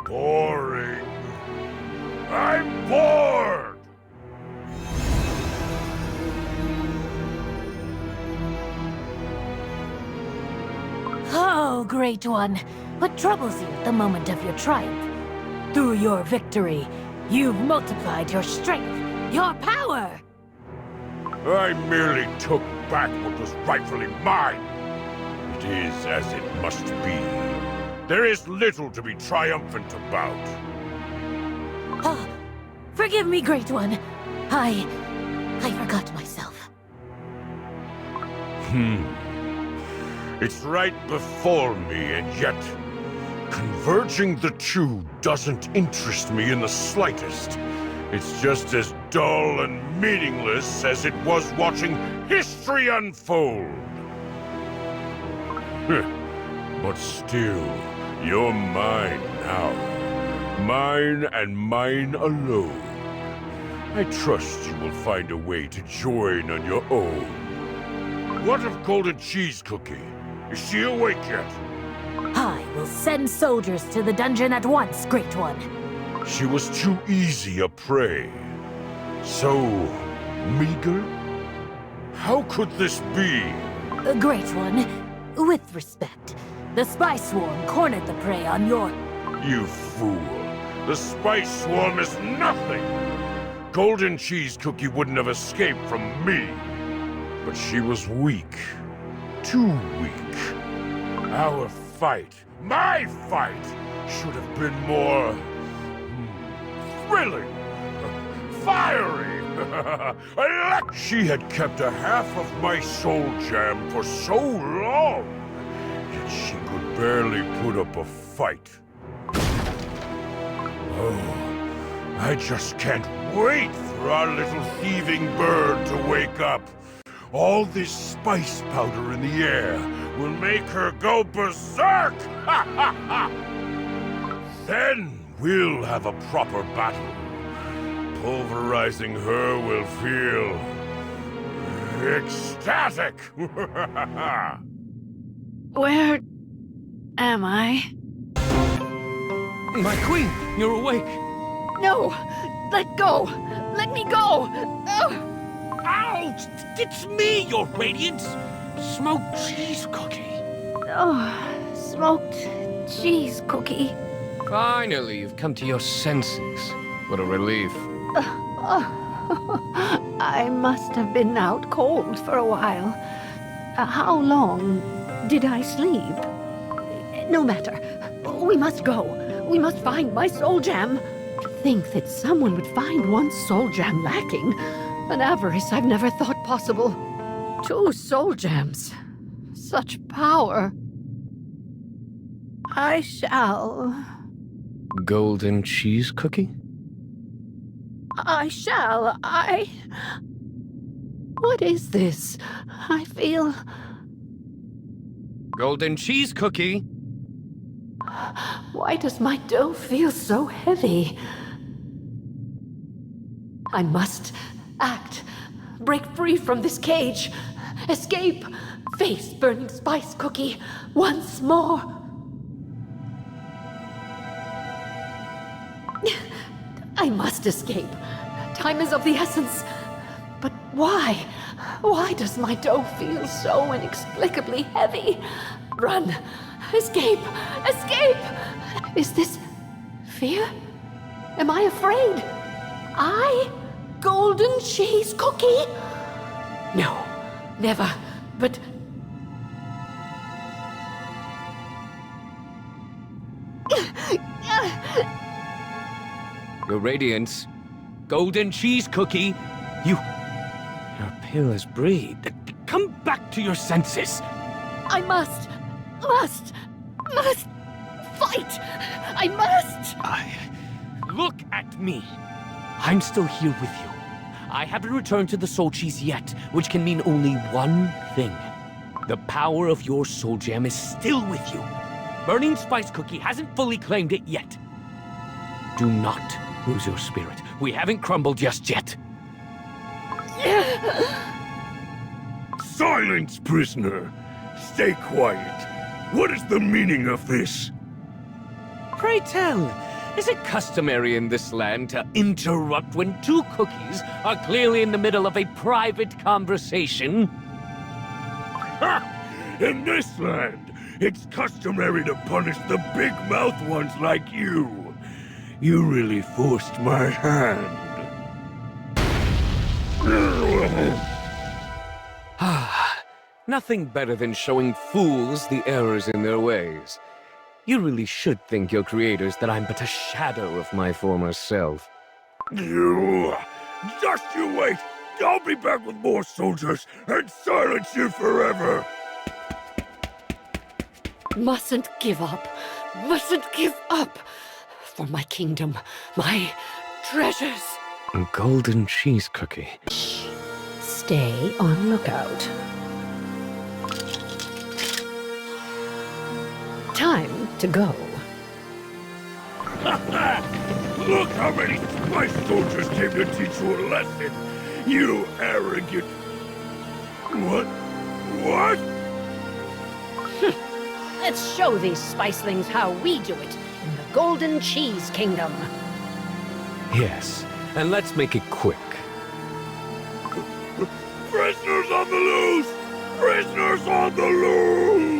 Boring. I'm bored! Oh, Great One. What troubles you at the moment of your triumph? Through your victory, you've multiplied your strength, your power! I merely took back what was rightfully mine. It is as it must be. There is little to be triumphant about. Ah, forgive me, Great One. I forgot myself. It's right before me, and yet converging the two doesn't interest me in the slightest. It's just as dull and meaningless as it was watching history unfold. But still, you're mine now. Mine and mine alone. I trust you will find a way to join on your own. What of Golden Cheese Cookie? Is she awake yet? I will send soldiers to the dungeon at once, Great One. She was too easy a prey. So meager? How could this be? Great One, with respect, the Spy Swarm cornered the prey on your... You fool. The Spice Swarm is nothing. Golden Cheese Cookie wouldn't have escaped from me. But she was weak. Too weak. Our fight, my fight, should have been more... thrilling. Fiery. She had kept a half of my soul jam for so long, yet she could barely put up a fight. Oh, I just can't wait for our little thieving bird to wake up. All this spice powder in the air will make her go berserk! Ha ha ha! Then we'll have a proper battle. Pulverizing her will feel... ecstatic! Where am I? My queen, you're awake. No! Let go! Let me go! Ugh. Ow! It's me, your radiance! Smoked cheese cookie. Oh, smoked cheese cookie. Finally, you've come to your senses. What a relief. I must have been out cold for a while. How long did I sleep? No matter. We must go. We must find my soul jam. To think that someone would find one soul jam lacking. An avarice I've never thought possible. 2 soul jams. Such power. I shall... Golden cheese cookie? I shall. What is this? I feel... Golden cheese cookie? Why does my dough feel so heavy? I must act. Break free from this cage. Escape. Face burning spice cookie once more. I must escape. Time is of the essence. But why? Why does my dough feel so inexplicably heavy? Run! Escape! Escape! Is this fear? Am I afraid? Golden cheese cookie? No, never. But... Your radiance. Golden cheese cookie. You're pale as breed. Come back to your senses. I must fight! I must! Look at me. I'm still here with you. I haven't returned to the soul cheese yet, which can mean only one thing. The power of your soul jam is still with you. Burning Spice Cookie hasn't fully claimed it yet. Do not lose your spirit. We haven't crumbled just yet. Silence, prisoner! Stay quiet. What is the meaning of this? Pray tell, Is it customary in this land to interrupt when two cookies are clearly in the middle of a private conversation? Ha! In this land, it's customary to punish the big-mouth ones like you. You really forced my hand. Nothing better than showing fools the errors in their ways. You really should thank your creators that I'm but a shadow of my former self. You... Just you wait! I'll be back with more soldiers and silence you forever! Mustn't give up. Mustn't give up. For my kingdom, my treasures. A golden cheese cookie. Shh. Stay on lookout. Time to go. Look how many spice soldiers came to teach you a lesson! You arrogant... What? What? Let's show these spicelings how we do it in the Golden Cheese Kingdom. Yes, and let's make it quick. Prisoners on the loose! Prisoners on the loose!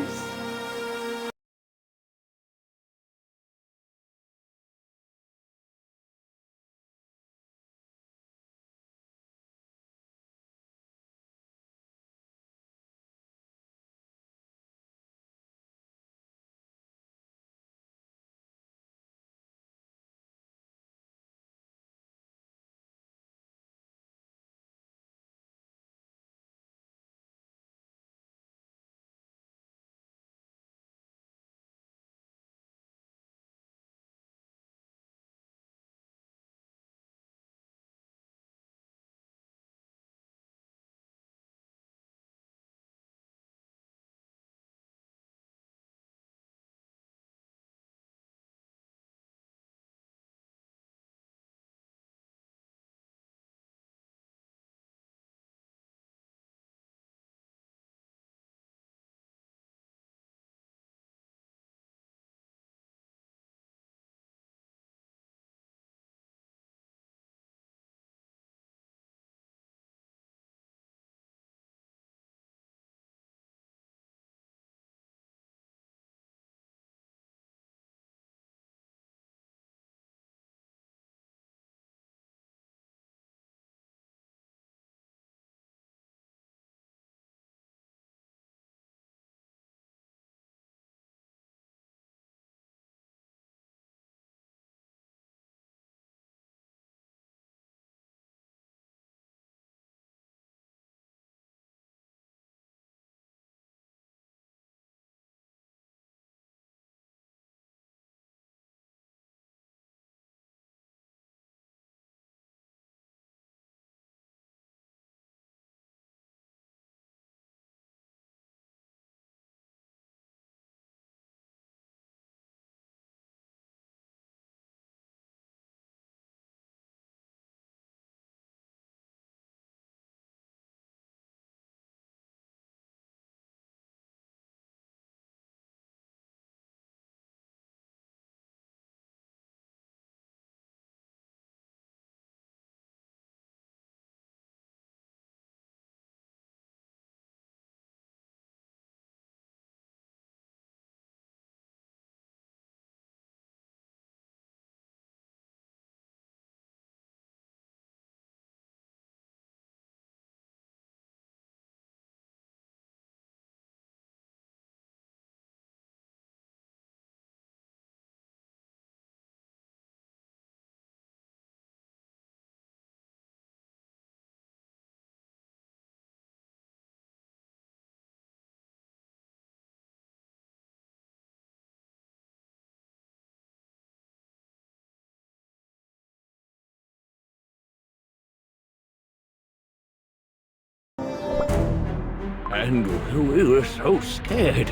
And we were so scared.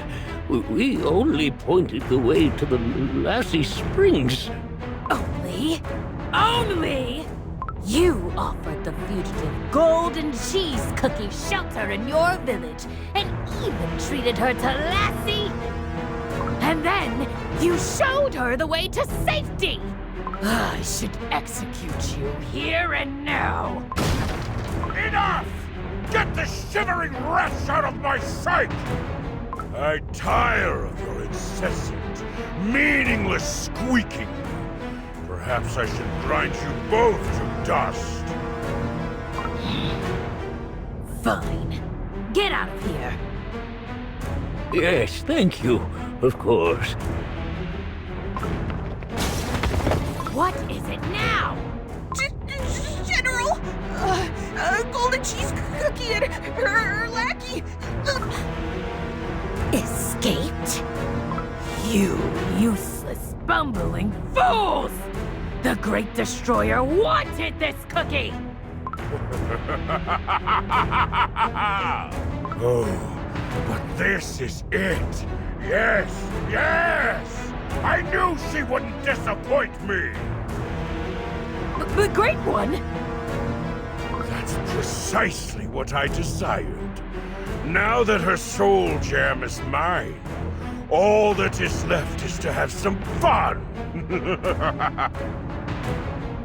We only pointed the way to the Lassie Springs. Only? Only? You offered the fugitive golden cheese cookie shelter in your village, and even treated her to Lassie? And then you showed her the way to safety! I should execute you here and now. Enough! Get the shivering wretch out of my sight! I tire of your incessant, meaningless squeaking. Perhaps I should grind you both to dust. Fine. Get out of here. Yes, thank you. Of course. What is it now? General! Golden cheese cookie and her lackey! Escaped? You useless, bumbling fools! The Great Destroyer wanted this cookie! Oh, but this is it! Yes, yes! I knew she wouldn't disappoint me! The Great One? That's precisely what I desired. Now that her soul gem is mine, all that is left is to have some fun!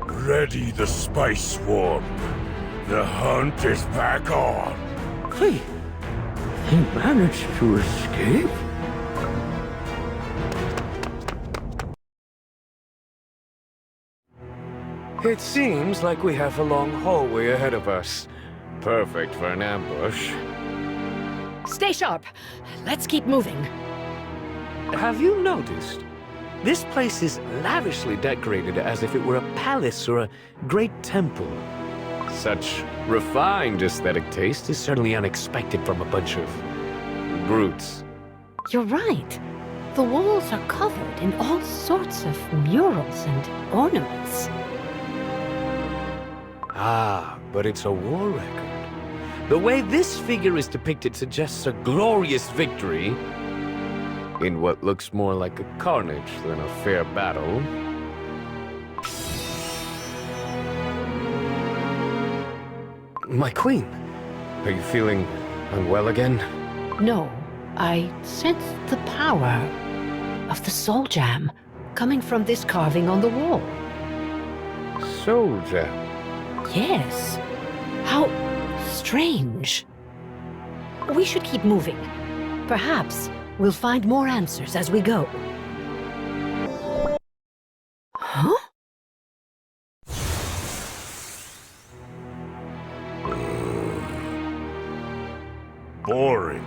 Ready the spice swarm. The hunt is back on. Hey, they managed to escape? It seems like we have a long hallway ahead of us. Perfect for an ambush. Stay sharp. Let's keep moving. Have you noticed? This place is lavishly decorated as if it were a palace or a great temple. Such refined aesthetic taste is certainly unexpected from a bunch of brutes. You're right. The walls are covered in all sorts of murals and ornaments. Ah, but it's a war record. The way this figure is depicted suggests a glorious victory in what looks more like a carnage than a fair battle. My queen, are you feeling unwell again? No, I sense the power of the soul jam coming from this carving on the wall. Soul Gem. Yes. How strange. We should keep moving. Perhaps we'll find more answers as we go. Huh? Boring.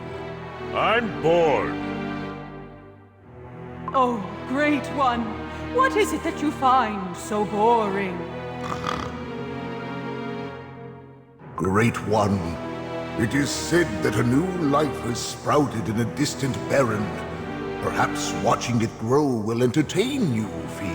I'm bored. Oh, Great One, what is it that you find so boring? Great One, it is said that a new life has sprouted in a distant barren. Perhaps watching it grow will entertain you, Fee.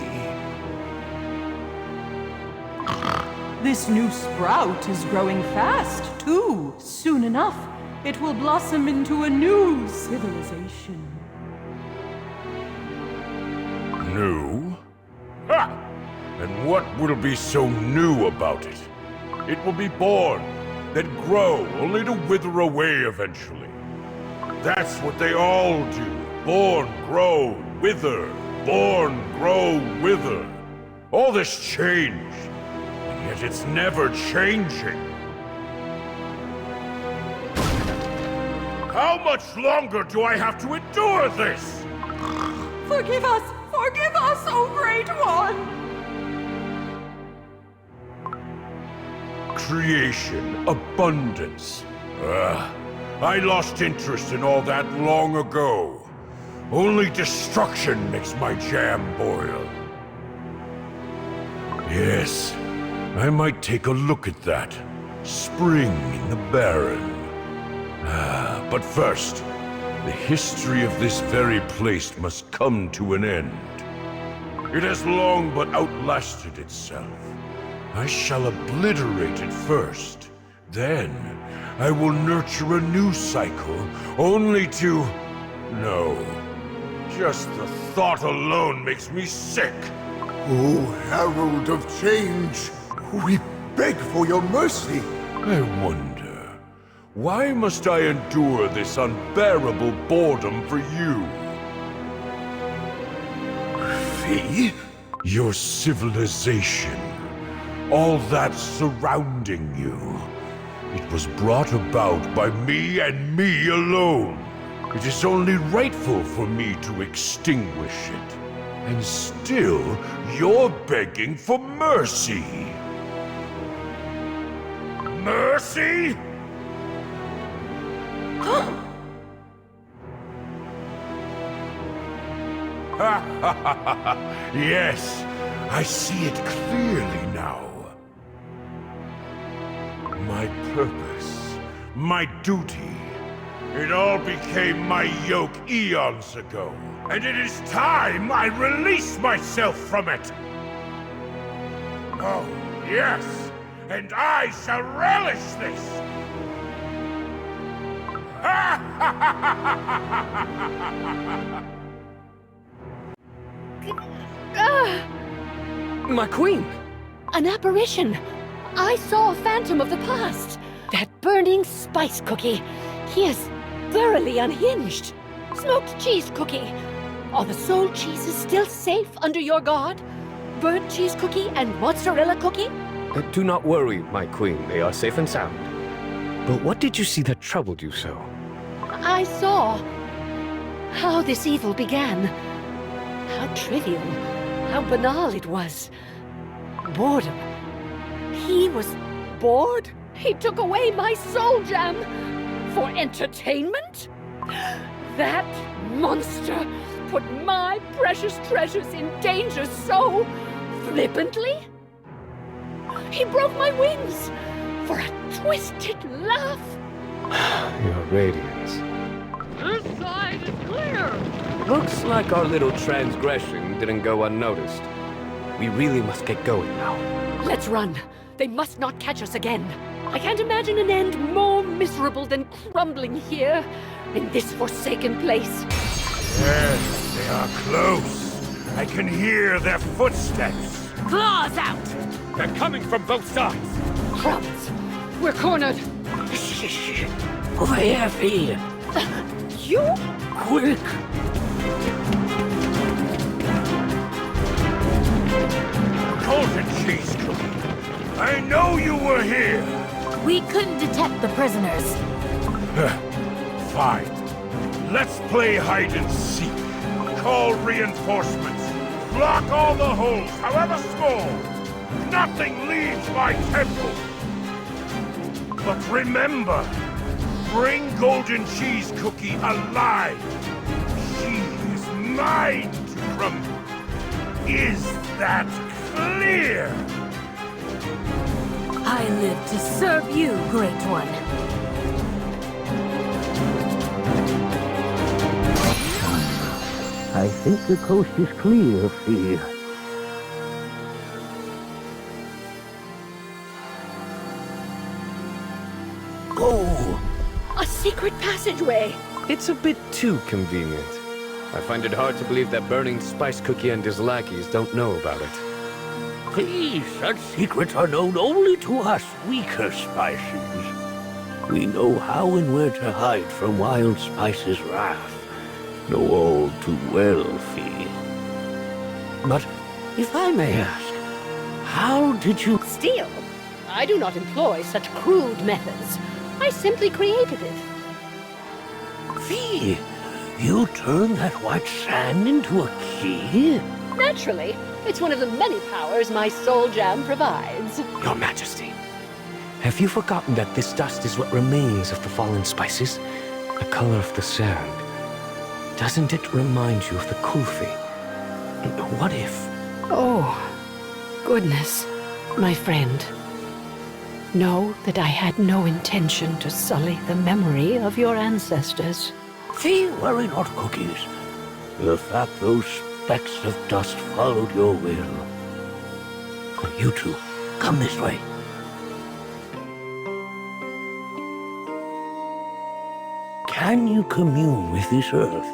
This new sprout is growing fast, too. Soon enough, it will blossom into a new civilization. New? Ha! And what will be so new about it? It will be born, then grow, only to wither away eventually. That's what they all do. Born, grow, wither. Born, grow, wither. All this change, and yet it's never changing. How much longer do I have to endure this? Forgive us, O Great One! Creation, abundance. I lost interest in all that long ago. Only destruction makes my jam boil. Yes, I might take a look at that. Spring in the barren. But first, the history of this very place must come to an end. It has long but outlasted itself. I shall obliterate it first. Then, I will nurture a new cycle, only to... No. Just the thought alone makes me sick. O Herald of Change, we beg for your mercy. I wonder, why must I endure this unbearable boredom for you? Fee? Your civilization. All that surrounding you. It was brought about by me and me alone. It is only rightful for me to extinguish it. And still, you're begging for mercy. Mercy? Yes, I see it clearly now. My purpose, my duty, it all became my yoke eons ago. And it is time I release myself from it! Oh, yes! And I shall relish this! My queen! An apparition! I saw a phantom of the past! That burning spice cookie! He is thoroughly unhinged! Smoked cheese cookie! Are the soul cheeses still safe under your guard? Burnt cheese cookie and mozzarella cookie? Do not worry, my queen. They are safe and sound. But what did you see that troubled you so? I saw how this evil began. How trivial, how banal it was. Boredom. He was bored? He took away my soul gem for entertainment? That monster put my precious treasures in danger so flippantly? He broke my wings for a twisted laugh. Your radiance. This side is clear. Looks like our little transgression didn't go unnoticed. We really must get going now. Let's run. They must not catch us again. I can't imagine an end more miserable than crumbling here in this forsaken place. Yes, they are close. I can hear their footsteps. Claws out! They're coming from both sides. Crumbs. We're cornered. Over here, Fee. You? Quick! Golden cheese cookie. I know you were here. We couldn't detect the prisoners. Fine. Let's play hide and seek. Call reinforcements. Block all the holes, however small. Nothing leaves my temple. But remember, bring Golden Cheese Cookie alive. She is mine to crumble. Is that clear? I live to serve you, Great One. I think the coast is clear, Fee. Oh! A secret passageway. It's a bit too convenient. I find it hard to believe that Burning Spice Cookie and his lackeys don't know about it. Please, such secrets are known only to us weaker spices. We know how and where to hide from Wild Spice's wrath. Know all too well, Fee. But if I may ask, how did you... Steal? I do not employ such crude methods. I simply created it. Fee, you turned that white sand into a key? Naturally. It's one of the many powers my soul jam provides. Your Majesty, have you forgotten that this dust is what remains of the fallen spices? The color of the sand. Doesn't it remind you of the Kulfi? What if... Oh, goodness, my friend. Know that I had no intention to sully the memory of your ancestors. Fee, worry not, Cookies. The fact those specks of dust followed your will. You two, come this way. Can you commune with this earth?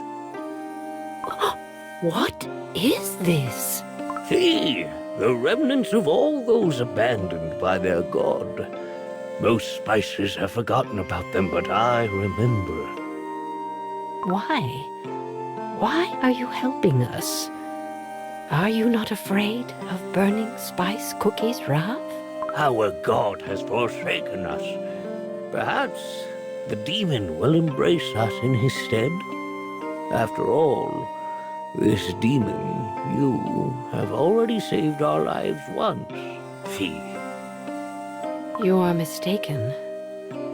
What is this? Fee, the remnants of all those abandoned by their god. Most spices have forgotten about them, but I remember. Why? Why are you helping us? Are you not afraid of burning Spice Cookie's wrath? Our god has forsaken us. Perhaps the demon will embrace us in his stead. After all, this demon, you have already saved our lives once, Fee. You are mistaken.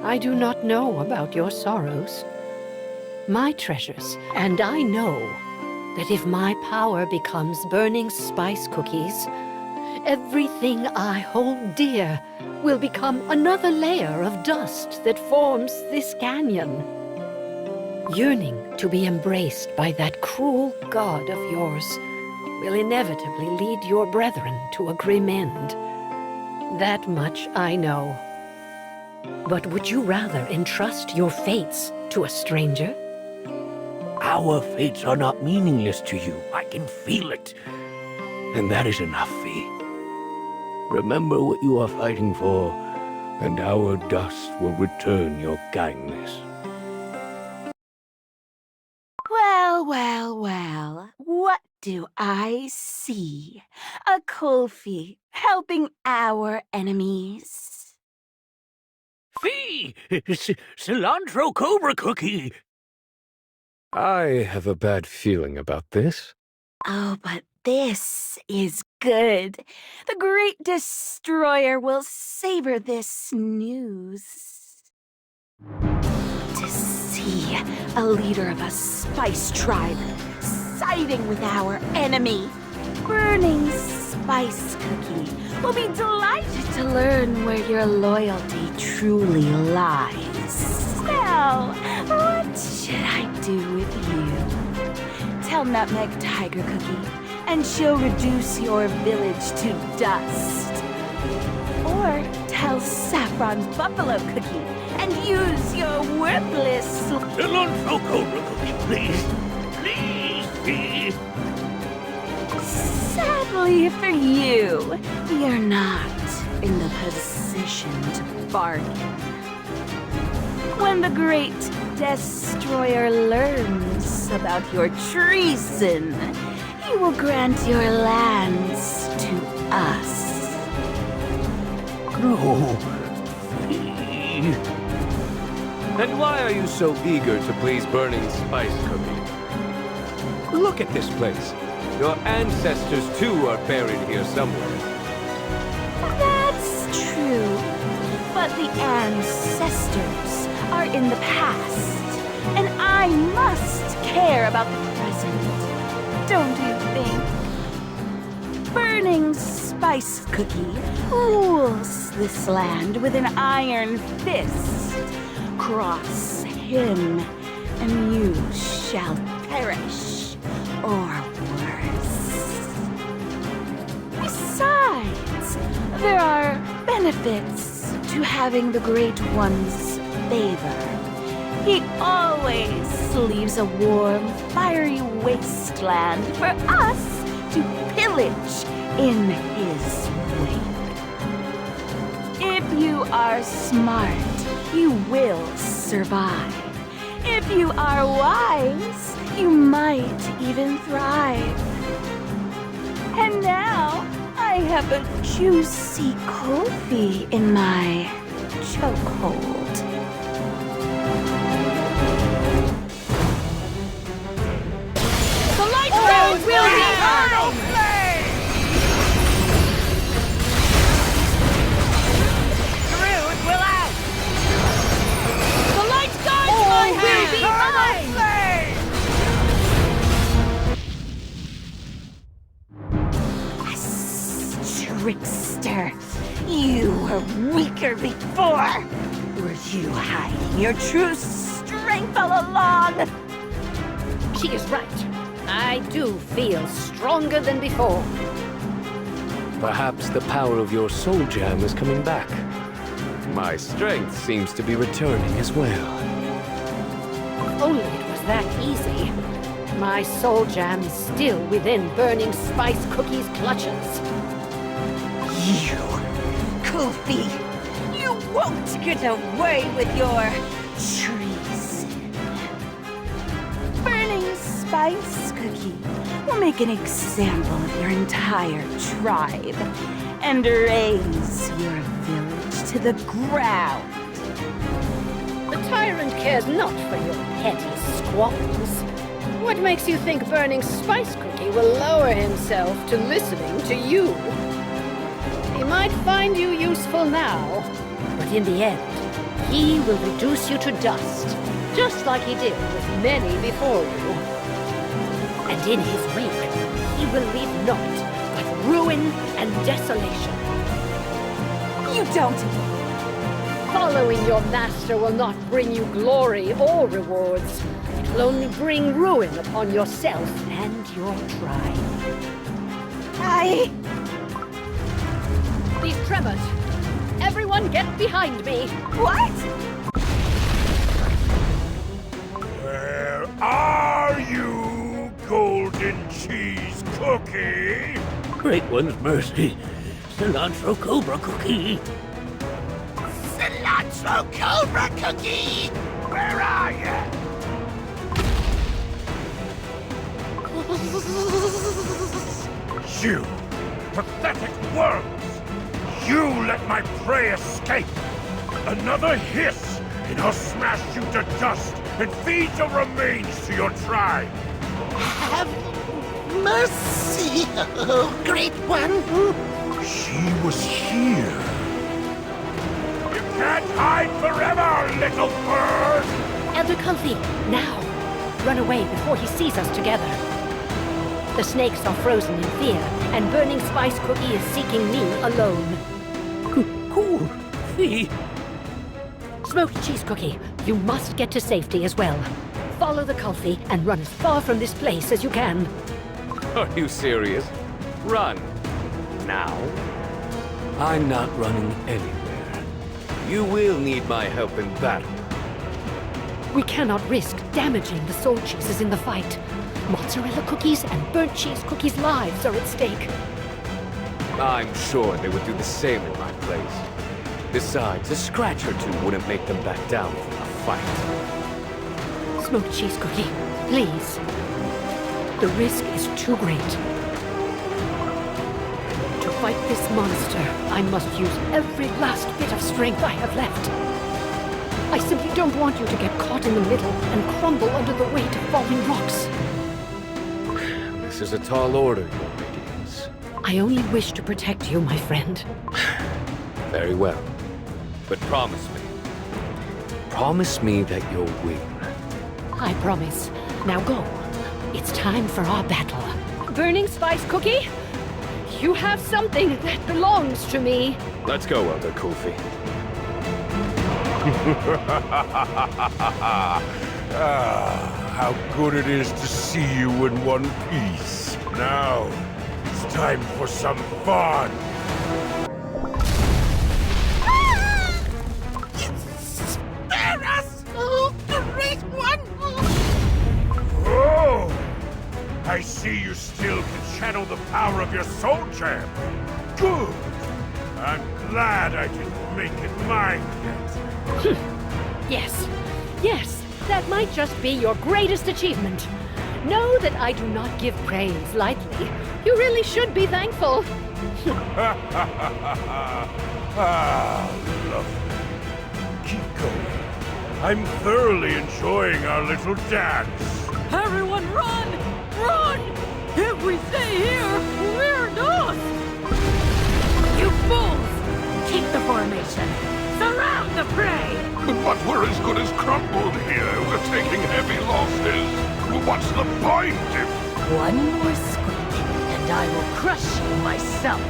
I do not know about your sorrows. My treasures, and I know that if my power becomes burning spice cookies, everything I hold dear will become another layer of dust that forms this canyon. Yearning to be embraced by that cruel god of yours will inevitably lead your brethren to a grim end. That much I know. But would you rather entrust your fates to a stranger? Our fates are not meaningless to you. I can feel it. And that is enough, Fee. Remember what you are fighting for, and our dust will return your kindness. Well, well, well. What do I see? A Kulfi helping our enemies. Fee! Cilantro Cobra Cookie! I have a bad feeling about this. Oh, but this is good. The Great Destroyer will savor this news. To see a leader of a spice tribe siding with our enemy, Burning Spice Cookie will be delighted to learn where your loyalty truly lies. Now, what should I do with you? Tell Nutmeg Tiger Cookie, and she'll reduce your village to dust. Or tell Saffron Buffalo Cookie, and use your worthless... Cilantro Cobra Cookie, please! Please, Fee! Sadly for you, you're not in the position to bargain. When the Great Destroyer learns about your treason, he will grant your lands to us. No, Fee. And why are you so eager to please Burning Spice Cookie? Look at this place. Your ancestors, too, are buried here somewhere. That's true. But the ancestors are in the past, and I must care about the present. Don't you think? Burning Spice Cookie rules this land with an iron fist. Cross him, and you shall perish, or worse. Besides, there are benefits to having the Great One's favor. He always leaves a warm, fiery wasteland for us to pillage in his wake. If you are smart, you will survive. If you are wise, you might even thrive. And now, I have a juicy coffee in my chokehold. The light road will be mine! Rude will out! The light guides my hand! Will be mine! Trickster! You were weaker before! Were you hiding your true strength all along? She is right. I do feel stronger than before. Perhaps the power of your soul jam is coming back. My strength seems to be returning as well. If only it was that easy. My soul jam is still within Burning Spice Cookie's clutches. You, Kofi, you won't get away with your treason. Burning Spice Cookie will make an example of your entire tribe and raise your village to the ground. The tyrant cares not for your petty squabbles. What makes you think Burning Spice Cookie will lower himself to listening to you? He might find you useful now, but in the end, he will reduce you to dust, just like he did with many before you. And in his wake, he will leave naught but ruin and desolation. You don't. Following your master will not bring you glory or rewards. It will only bring ruin upon yourself and your tribe. These tremors. Everyone get behind me. What? Where are you, Golden Cheese Cookie? Great One's mercy. Cilantro Cobra Cookie. Cilantro Cobra Cookie! Where are you? You, pathetic worms! You let my prey escape! Another hiss, and I'll smash you to dust and feed your remains to your tribe! Have mercy, oh Great One. She was here. You can't hide forever, little bird! Elder Comfy, now! Run away before he sees us together. The snakes are frozen in fear, and Burning Spice Cookie is seeking me alone. Cool. Fee. Smoked Cheese Cookie, you must get to safety as well. Follow the Kulfi and run as far from this place as you can. Are you serious? Run. Now? I'm not running anywhere. You will need my help in battle. We cannot risk damaging the soul cheeses in the fight. Mozzarella cookies and burnt cheese cookies' lives are at stake. I'm sure they would do the same in my place. Besides, a scratch or two wouldn't make them back down from a fight. Smoked Cheese Cookie, please. The risk is too great. To fight this monster, I must use every last bit of strength I have left. I simply don't want you to get caught in the middle and crumble under the weight of falling rocks. This is a tall order, Your Radiance. I only wish to protect you, my friend. Very well. But promise me. Promise me that you'll win. I promise. Now go. It's time for our battle. Burning Spice Cookie, you have something that belongs to me. Let's go, Elder Kofi. How good it is to see you in one piece. Now, it's time for some fun. Spare us, oh Great One. Oh! I see you still can channel the power of your soul gem. Good. I'm glad I didn't make it mine yet. Yes, that might just be your greatest achievement. Know that I do not give praise lightly. You really should be thankful. Lovely. Keep going. I'm thoroughly enjoying our little dance. Everyone run! Run! If we stay here, we're lost! You fools! Keep the formation! Surround the prey! But we're as good as crumbled here. We're taking heavy losses. What's the point if... One more squeak, and I will crush you myself.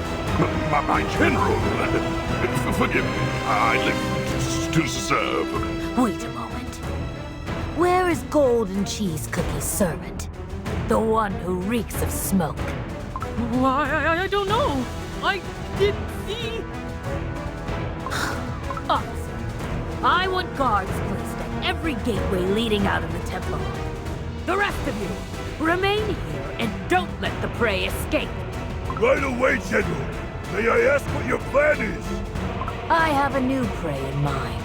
My general... Forgive me. I live to serve. Wait a moment. Where is Golden Cheese Cookie's servant? The one who reeks of smoke. I don't know. I didn't see... Officer, I want guards placed at every gateway leading out of the temple. The rest of you, remain here and don't let the prey escape. Right away, General. May I ask what your plan is? I have a new prey in mind.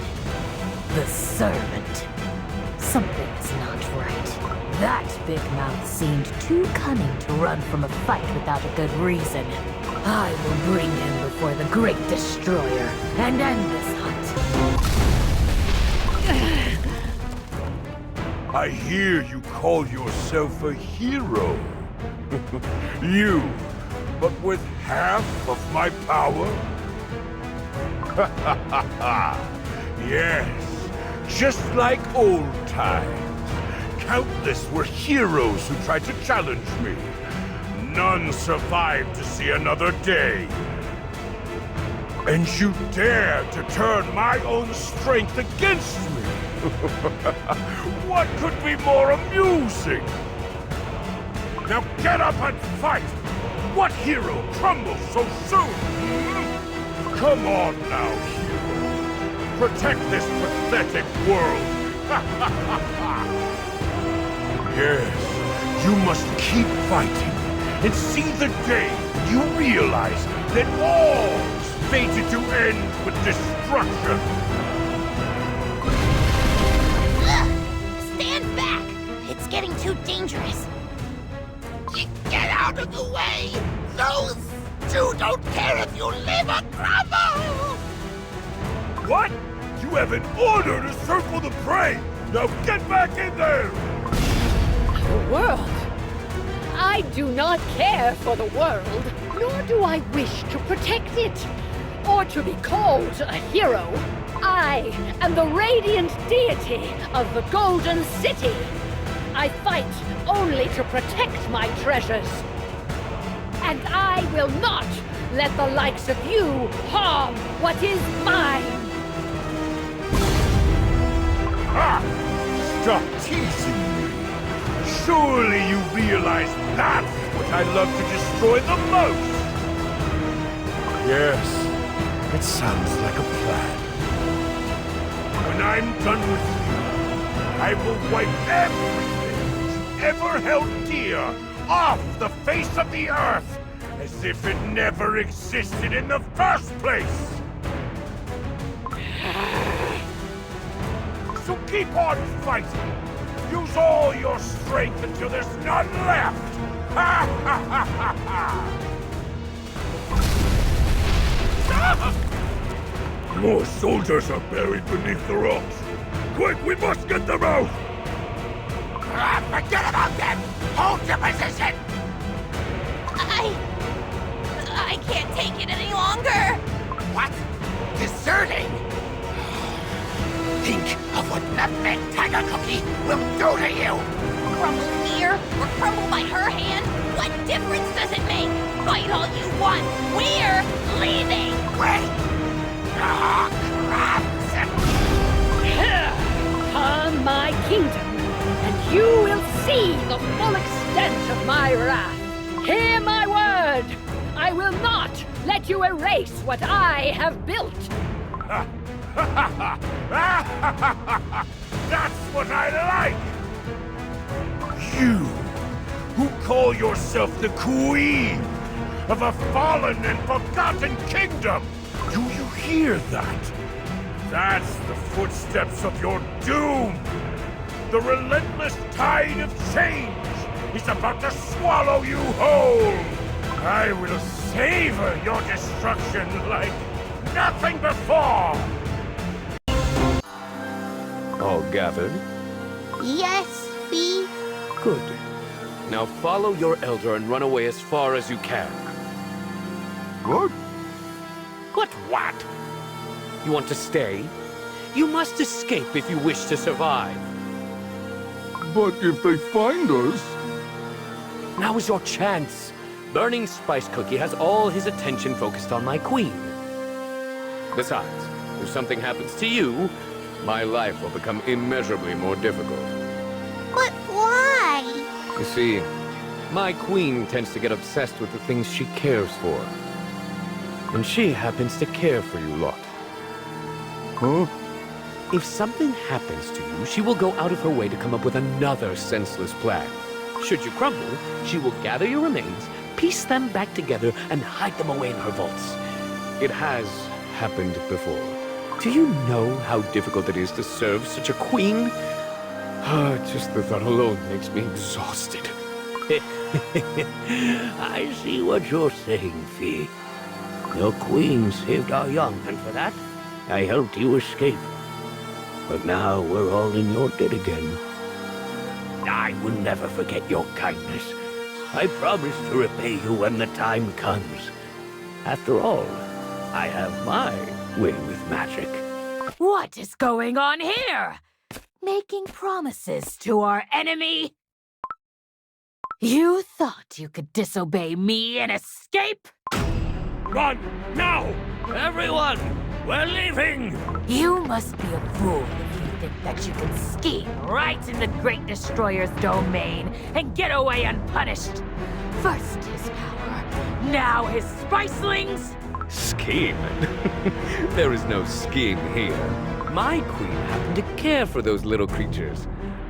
The servant. Something is not right. That big mouth seemed too cunning to run from a fight without a good reason. I will bring him before the Great Destroyer and end this hunt. I hear you call yourself a hero. You, but with half of my power? Yes, just like old times. Countless were heroes who tried to challenge me. None survived to see another day. And you dare to turn my own strength against me? What could be more amusing? Now get up and fight! What hero crumbles so soon? Come on now, hero. Protect this pathetic world. Yes, you must keep fighting and see the day you realize that all's fated to end with destruction. Stand back! It's getting too dangerous. Get out of the way! Those two don't care if you live or crumble! What? You have an order to circle the prey! Now get back in there! The world? I do not care for the world, nor do I wish to protect it, or to be called a hero. I am the radiant deity of the Golden City. I fight only to protect my treasures. And I will not let the likes of you harm what is mine. Ah! Stop teasing me! Surely you realize that's what I love to destroy the most! Yes, it sounds like a plan. When I'm done with you, I will wipe everything you ever held dear off the face of the earth, as if it never existed in the first place! So keep on fighting! Use all your strength until there's none left! Ha ha ha ha ha! More soldiers are buried beneath the rocks! Quick, we must get them out! Forget about them! Hold your position! I can't take it any longer! What? Deserting? Think of what Nutmeg Tiger Cookie will do to you! Crumble here or crumble by her hand? What difference does it make? Fight all you want! We're leaving! Wait! Ah, Come my kingdom, and you will see the full extent of my wrath. Hear my word! I will not let you erase what I have built. That's what I like! You, who call yourself the queen of a fallen and forgotten kingdom! Do you hear that? That's the footsteps of your doom! The relentless tide of change is about to swallow you whole! I will savor your destruction like nothing before! All gathered? Yes, Fee? Good. Now follow your elder and run away as far as you can. What? What? You want to stay? You must escape if you wish to survive. But if they find us... Now is your chance. Burning Spice Cookie has all his attention focused on my queen. Besides, if something happens to you, my life will become immeasurably more difficult. But why? You see, my queen tends to get obsessed with the things she cares for. And she happens to care for you lot. Huh? If something happens to you, she will go out of her way to come up with another senseless plan. Should you crumble, she will gather your remains, piece them back together, and hide them away in her vaults. It has happened before. Do you know how difficult it is to serve such a queen? Just the thought alone makes me exhausted. I see what you're saying, Fee. Your queen saved our young, and for that, I helped you escape. But now we're all in your debt again. I will never forget your kindness. I promise to repay you when the time comes. After all, I have my way with magic. What is going on here? Making promises to our enemy? You thought you could disobey me and escape? Run! Now! Everyone! We're leaving! You must be a fool if you think that you can scheme right in the Great Destroyer's domain and get away unpunished. First his power, now his spicelings. Scheme? There is no scheme here. My queen happened to care for those little creatures.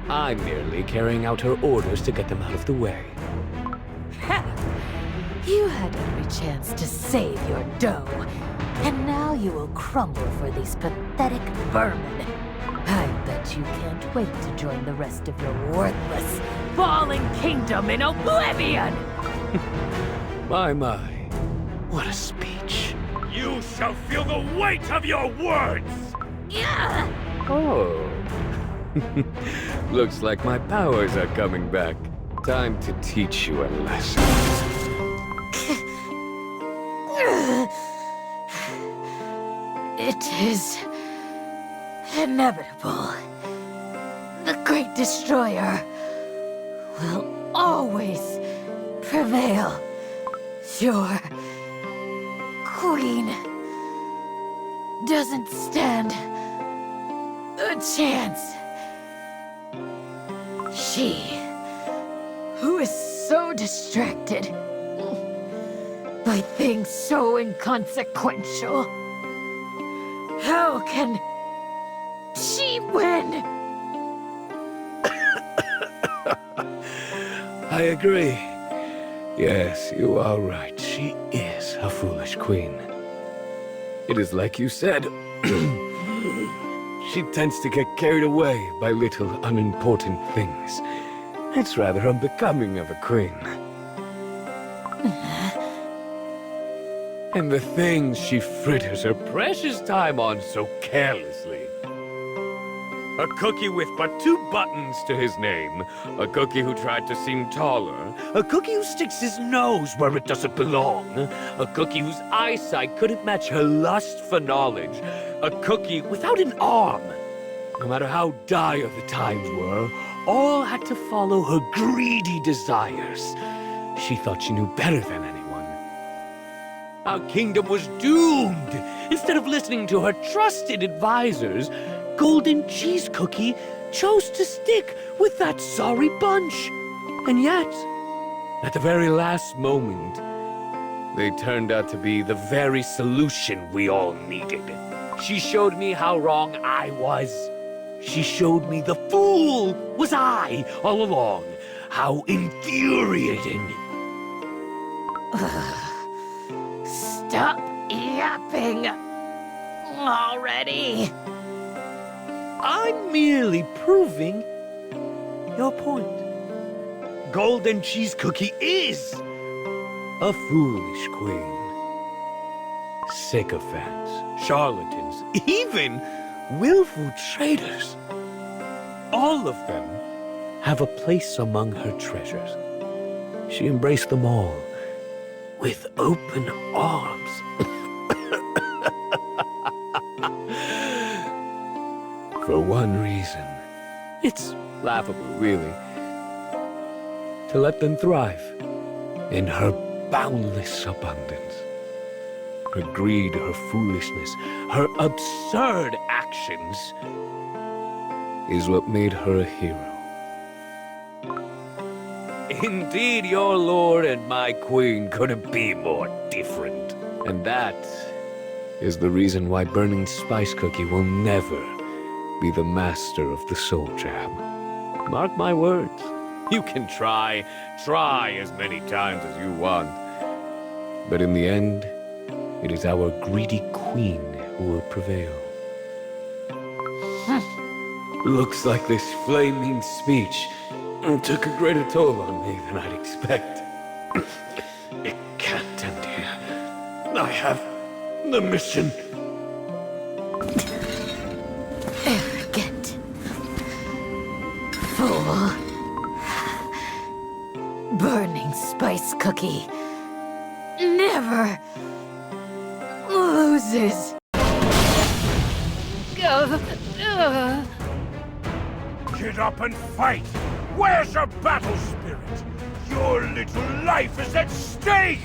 I'm merely carrying out her orders to get them out of the way. You had every chance to save your dough, and now you will crumble for these pathetic vermin. I bet you can't wait to join the rest of your worthless, falling kingdom in oblivion! My, what a speech. You shall feel the weight of your words! Yeah! Oh. Looks like my powers are coming back. Time to teach you a lesson. It is inevitable. The Great Destroyer will always prevail. Your queen doesn't stand a chance. She, who is so distracted by things so inconsequential, how can she win? I agree. Yes, you are right. She is a foolish queen. It is like you said. She tends to get carried away by little unimportant things. It's rather unbecoming of a queen. And the things she fritters her precious time on so carelessly. A cookie with but 2 buttons to his name. A cookie who tried to seem taller. A cookie who sticks his nose where it doesn't belong. A cookie whose eyesight couldn't match her lust for knowledge. A cookie without an arm. No matter how dire the times were, all had to follow her greedy desires. She thought she knew better than anyone. Our kingdom was doomed. Instead of listening to her trusted advisors, Golden Cheese Cookie chose to stick with that sorry bunch. And yet, at the very last moment, they turned out to be the very solution we all needed. She showed me how wrong I was. She showed me the fool was I all along. How infuriating. Stop yapping already. I'm merely proving your point. Golden Cheese Cookie is A foolish queen. Sycophants, charlatans, even willful traitors. All of them have a place among her treasures. She embraced them all with open arms. For one reason. It's laughable, really. To let them thrive in her boundless abundance. Her greed, her foolishness, her absurd actions is what made her a hero. Indeed, your lord and my queen couldn't be more different. And that is the reason why Burning Spice Cookie will never be the master of the Soul Jam. Mark my words. You can try as many times as you want. But in the end, it is our greedy queen who will prevail. Looks like this flaming speech took a greater toll on me than I'd expect. It can't end here. I have the mission. Arrogant. Fool. Burning spice cookie. Never loses. Get up and fight! Where's your battle spirit? Your little life is at stake!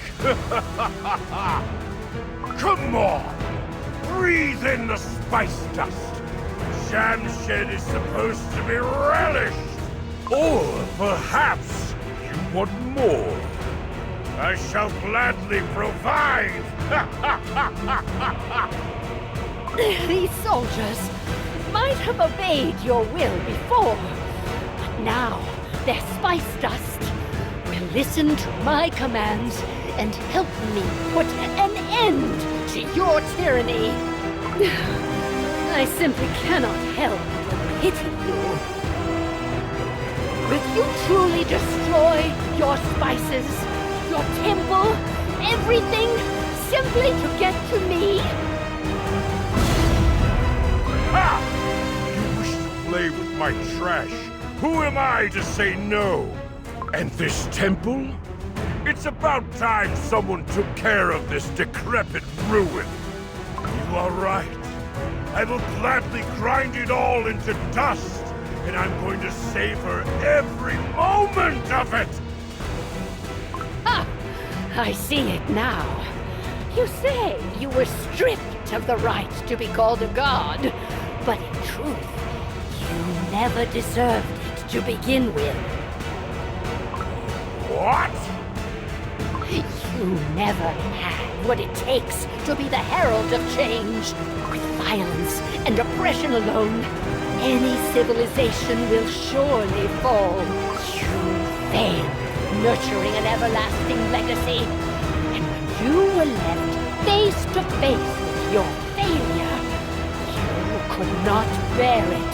Come on! Breathe in the spice dust! Jamshed is supposed to be relished! Or perhaps you want more? I shall gladly provide! These soldiers might have obeyed your will before, but now their spice dust will listen to my commands and help me put an end to your tyranny. I simply cannot help but pity you. Will you truly destroy your spices, your temple, everything, simply to get to me? Ha! You wish to play with my trash. Who am I to say no? And this temple? It's about time someone took care of this decrepit ruin. You are right. I will gladly grind it all into dust, and I'm going to savor every moment of it! Ah, I see it now. You say you were stripped of the right to be called a god, but in truth, you never deserved it to begin with. What? You never had what it takes to be the herald of change. With violence and oppression alone, any civilization will surely fall. You failed, nurturing an everlasting legacy. And when you were left face to face with your failure, you could not bear it.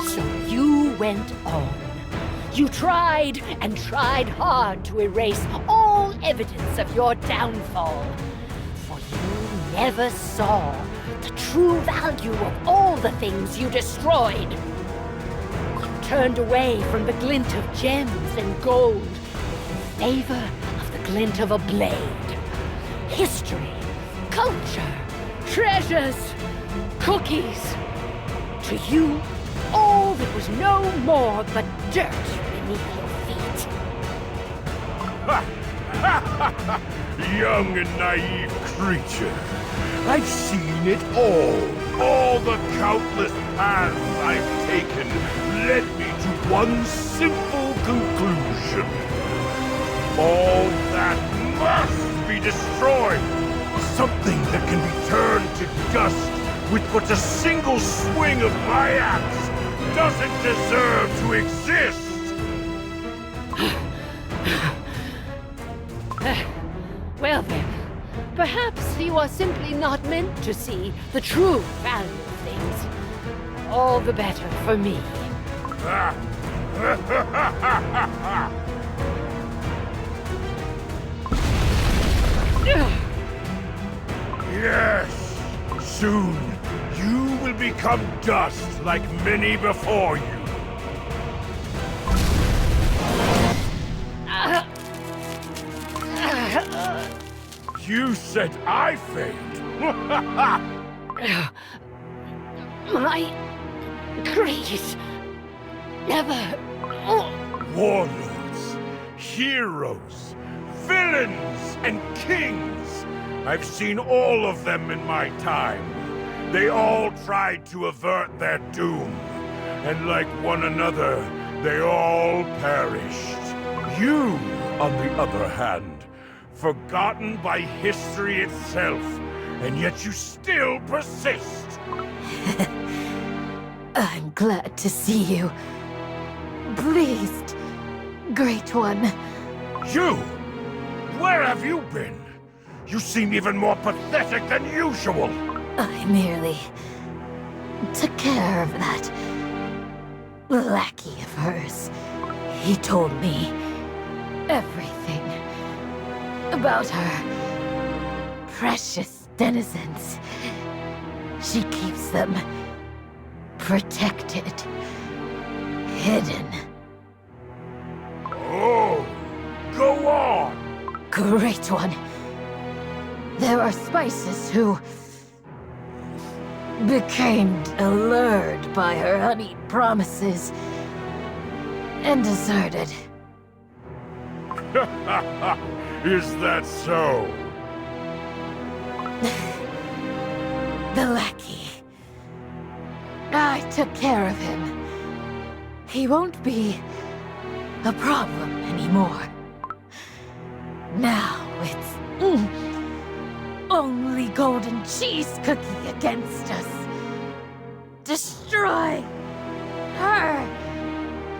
So you went on. You tried and tried hard to erase all evidence of your downfall. For you never saw the true value of all the things you destroyed. You turned away from the glint of gems and gold in favor of the glint of a blade. History, culture, treasures, cookies. To you, all that was no more but dirt beneath your feet. Young and naive creature. I've seen it all. All the countless paths I've taken led me to one simple conclusion. All that must be destroyed. Something that can be turned to dust with but a single swing of my axe doesn't deserve to exist! Well then, perhaps you are simply not meant to see the true value of things. All the better for me. Yes! Soon, you will become dust like many before you. You said I failed! My greed never... Warlords, heroes, villains, and kings! I've seen all of them in my time. They all tried to avert their doom, and like one another, they all perished. You, on the other hand, forgotten by history itself, and yet you still persist. I'm glad to see you. Pleased, Great One. You! Where have you been? You seem even more pathetic than usual. I merely took care of that lackey of hers. He told me everything about her precious denizens. She keeps them protected, hidden. Oh, go on! Great one. There are spices who became allured by her honeyed promises and deserted. Is that so? The lackey. I took care of him. He won't be a problem anymore. Now it's only golden cheese cookie against us. Destroy her.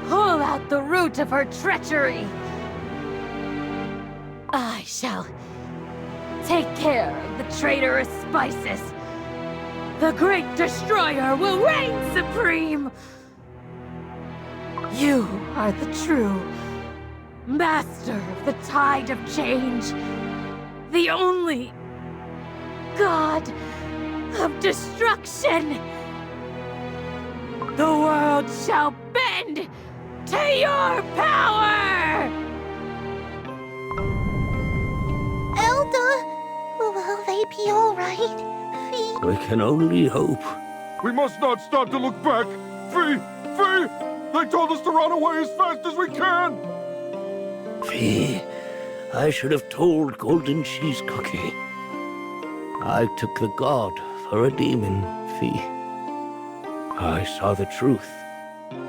Pull out the root of her treachery. I shall take care of the traitorous spices. The great destroyer will reign supreme. You are the true master of the tide of change. The only god of destruction. The world shall bend to your power! Elda, will they be all right? Fee? We can only hope. We must not stop to look back! Fee! Fee! They told us to run away as fast as we can! Fee, I should have told Golden Cheese Cookie. I took the god for a demon, Fee. I saw the truth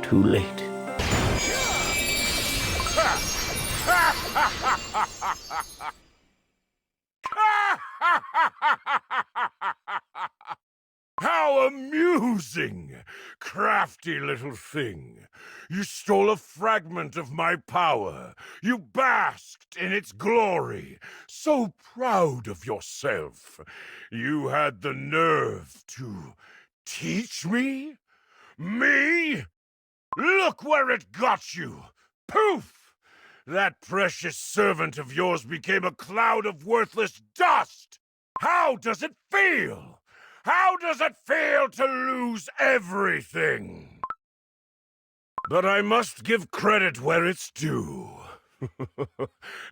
too late. How amusing! Crafty little thing. You stole a fragment of my power. You basked in its glory. So proud of yourself. You had the nerve to teach me? Me? Look where it got you! Poof! That precious servant of yours became a cloud of worthless dust! How does it feel? How does it feel to lose everything? But I must give credit where it's due.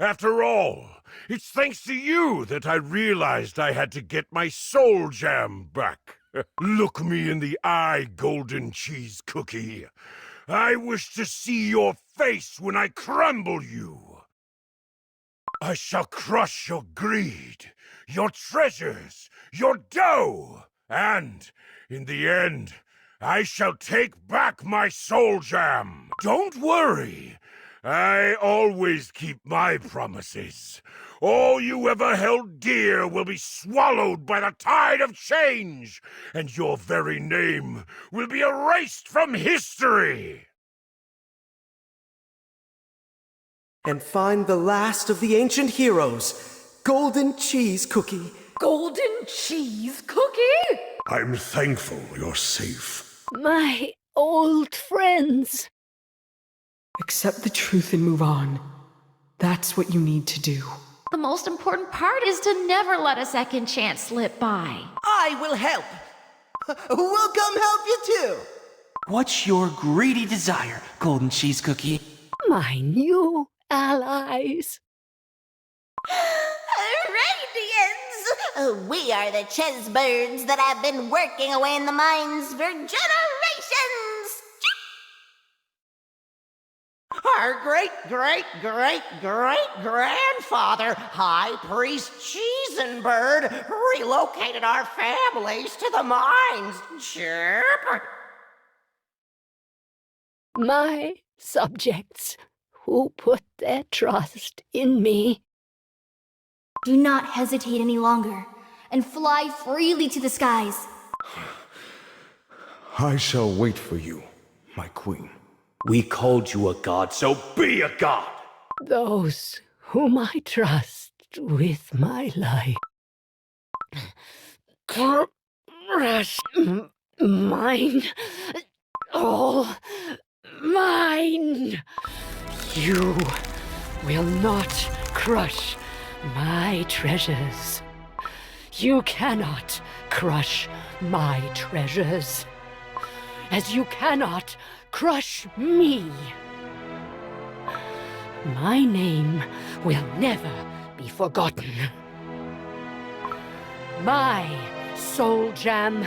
After all, it's thanks to you that I realized I had to get my soul jam back. Look me in the eye, Golden Cheese Cookie. I wish to see your face when I crumble you. I shall crush your greed, your treasures, your dough, and, in the end, I shall take back my soul jam. Don't worry. I always keep my promises. All you ever held dear will be swallowed by the tide of change, and your very name will be erased from history. And find the last of the ancient heroes, Golden Cheese Cookie. Golden cheese cookie? I'm thankful you're safe. My old friends. Accept the truth and move on. That's what you need to do. The most important part is to never let a second chance slip by. I will help. We'll come help you too. What's your greedy desire, Golden Cheese Cookie? My new allies. Radians! We are the chess birds that have been working away in the mines for generations! Our great-great-great-great-grandfather, High Priest Cheesenbird, relocated our families to the mines. Chirp! My subjects, who put their trust in me. Do not hesitate any longer, and fly freely to the skies. I shall wait for you, my queen. We called you a god, so be a god! Those whom I trust with my life. Crush Mine. All mine. You will not crush my treasures. You cannot crush my treasures, as you cannot crush me. My name will never be forgotten. My soul gem,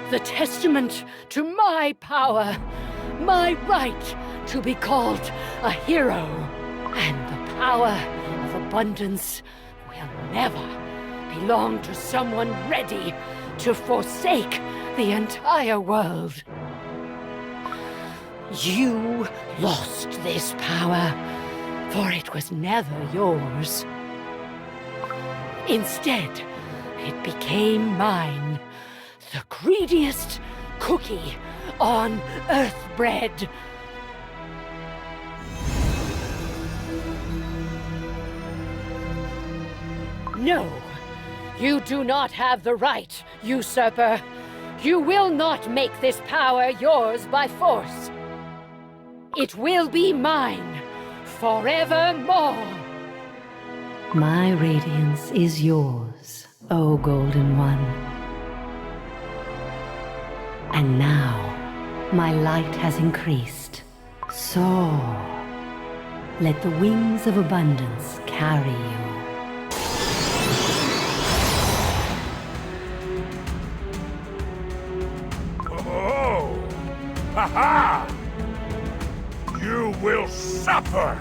the testament to my power, my right to be called a hero, and the power of abundance will never belong to someone ready to forsake the entire world. You lost this power, for it was never yours. Instead, it became mine, the greediest cookie on Earthbread. No, you do not have the right, usurper. You will not make this power yours by force. It will be mine, forevermore. My radiance is yours, O Golden One. And now, my light has increased. So, let the wings of abundance carry you. Oh! Ha-ha! You will suffer!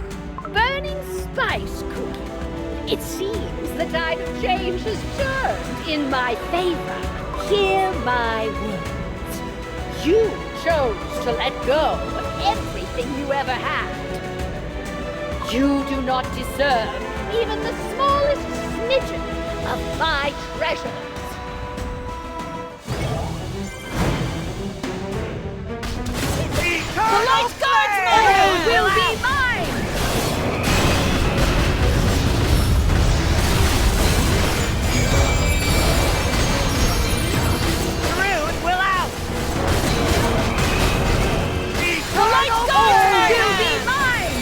Burning spice, Cookie. It seems the tide of change has turned in my favor. Hear my words. You chose to let go of everything you ever had. You do not deserve even the smallest smidgen of my treasures. The Light Guardsman will be mine! Rude will out! The Light Guardsman will be mine!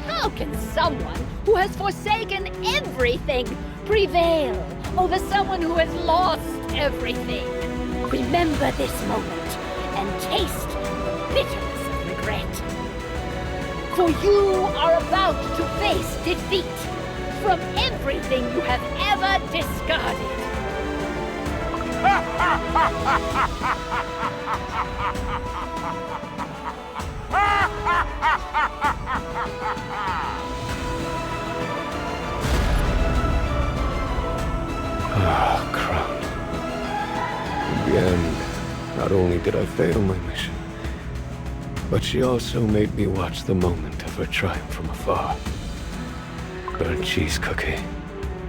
How can someone who has forsaken everything prevail over someone who has lost everything? Remember this moment and taste the bitterness of regret. For you are about to face defeat from everything you have ever discarded. Ah, crumbs. In the end, not only did I fail my mission, but she also made me watch the moment of her triumph from afar. Burnt cheese cookie,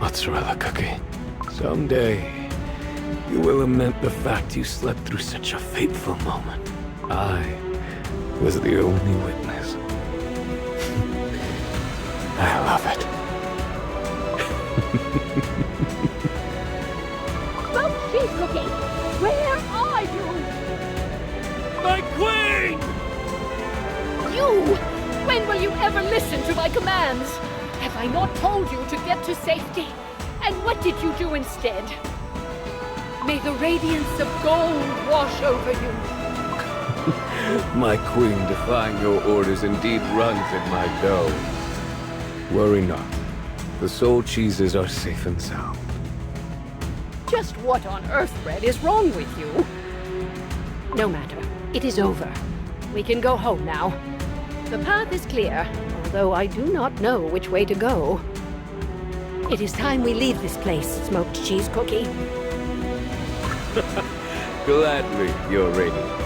mozzarella cookie. Someday, you will lament the fact you slept through such a fateful moment. I was the only witness. I love it. Smoked cheese cookie, where are you? My queen! You! When will you ever listen to my commands? Have I not told you to get to safety? And what did you do instead? May the radiance of gold wash over you. My queen defying your orders indeed runs in my dough. Worry not. The soul cheeses are safe and sound. Just what on Earthbread is wrong with you? No matter. It is over. We can go home now. The path is clear, although I do not know which way to go. It is time we leave this place, Smoked Cheese Cookie. Gladly, your radiance.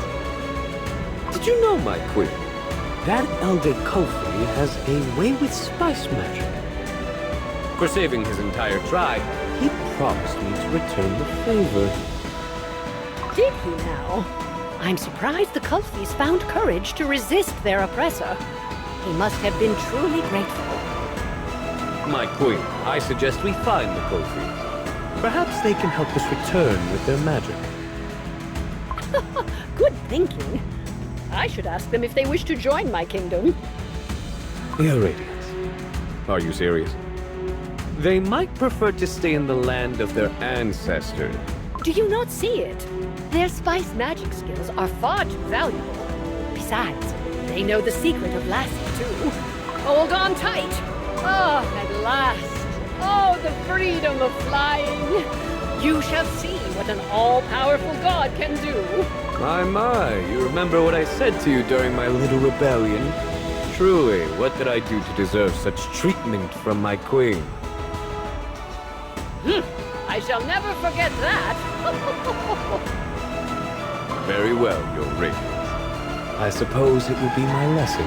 Did you know, my queen, that Elder Kofi has a way with spice magic? For saving his entire tribe, he promised me to return the favor. Did he now? I'm surprised the Kulfis found courage to resist their oppressor. He must have been truly grateful. My queen, I suggest we find the Kulfis. Perhaps they can help us return with their magic. Good thinking. I should ask them if they wish to join my kingdom. Your Radiance. Are you serious? They might prefer to stay in the land of their ancestors. Do you not see it? Their spice magic skills are far too valuable. Besides, they know the secret of lasting too. Hold on tight! Ah, at last! Oh, the freedom of flying! You shall see what an all-powerful god can do! My, you remember what I said to you during my little rebellion? Truly, what did I do to deserve such treatment from my queen? I shall never forget that! Very well, Your Radiance. I suppose it will be my lesson.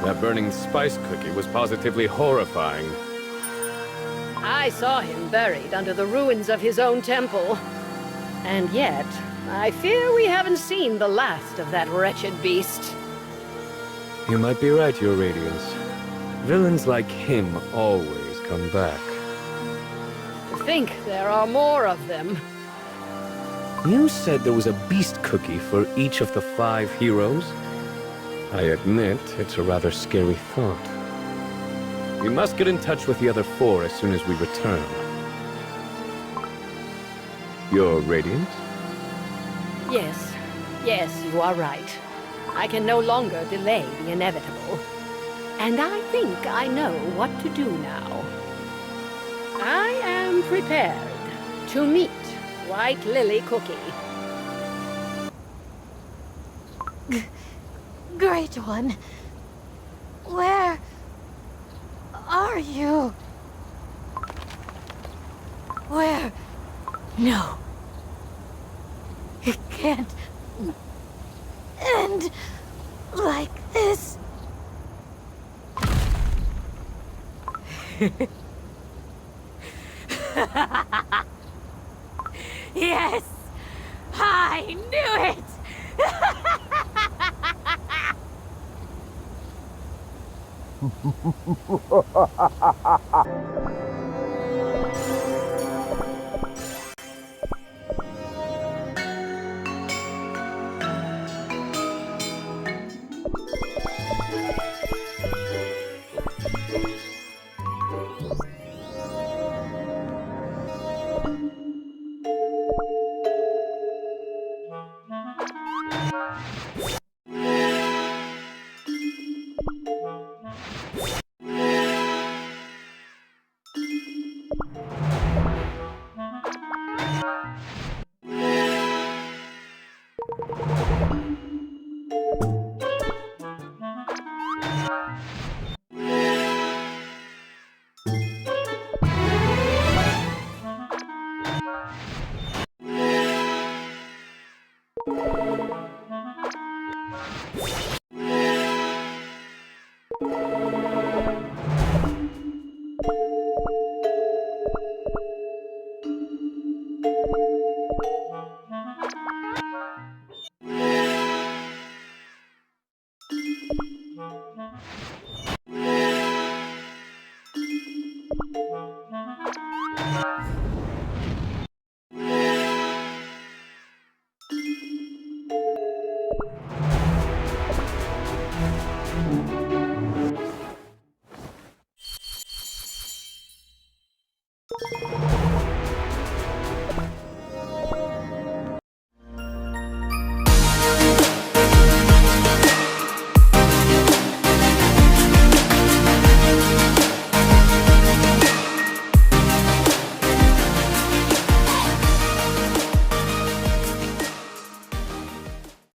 That burning spice cookie was positively horrifying. I saw him buried under the ruins of his own temple. And yet, I fear we haven't seen the last of that wretched beast. You might be right, Your Radiance. Villains like him always come back. To think there are more of them. You said there was a beast cookie for each of the 5 heroes? I admit, it's a rather scary thought. We must get in touch with the other 4 as soon as we return. Your Radiance? Yes, you are right. I can no longer delay the inevitable. And I think I know what to do now. I am prepared to meet White Lily Cookie. Great One, where are you? Where? No. It can't end like this. Yes! I knew it!